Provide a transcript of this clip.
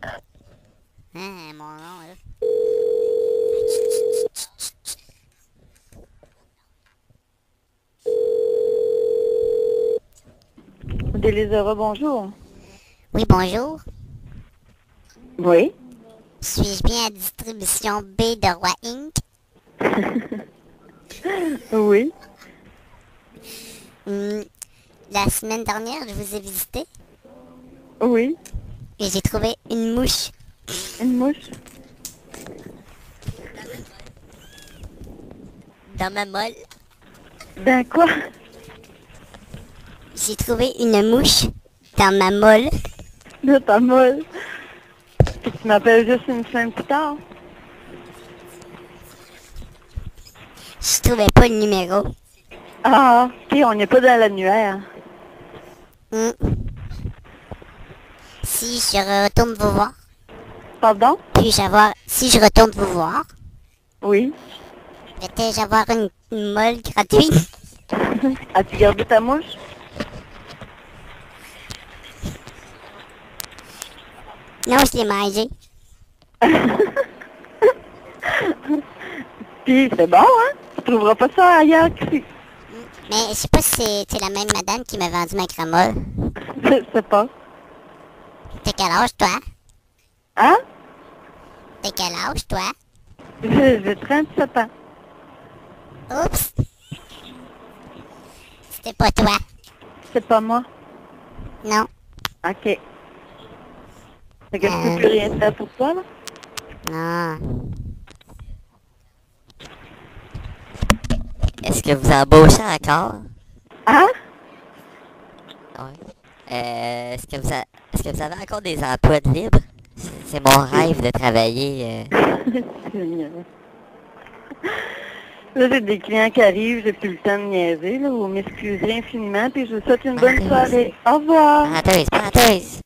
Hein, mon nom, là. Délizera, bonjour. Oui, bonjour. Oui. Suis-je bien à distribution B de Roi Inc? Oui. Hmm, la semaine dernière, je vous ai visité Oui. et j'ai trouvé une mouche Une mouche. dans ma molle. Dans quoi? J'ai trouvé une mouche dans ma molle. De ta molle. Puis tu m'appelles juste une semaine plus tard. Je trouvais pas le numéro. Ah, ok, on n'est pas dans l'annuaire. Hmm. Si je retourne vous voir, Pardon? puis-je avoir... Si je retourne vous voir, Oui. vais-je avoir une molle gratuite? As-tu gardé ta mouche? Non, je l'ai mangée. Puis c'est bon, hein? Tu trouveras pas ça ailleurs qu'ici. Mais je sais pas si c'est la même madame qui m'a vendu ma cramolle. Je sais pas. T'as quel âge, toi? Hein? T'as quel âge, toi? J'ai 37 ans. Oups! C'était pas toi. C'est pas moi. Non. Ok. Fait que je peux plus rien faire pour toi, là? Non. Est-ce que vous embauchez encore? Hein? Oui. Est-ce que vous avez encore des emplois de libre? C'est mon rêve de travailler. Seigneur. Là, j'ai des clients qui arrivent, j'ai plus le temps de niaiser, là, vous m'excuserez infiniment, puis je vous souhaite une bonne Menteuse. soirée. Au revoir! Menteuse, menteuse.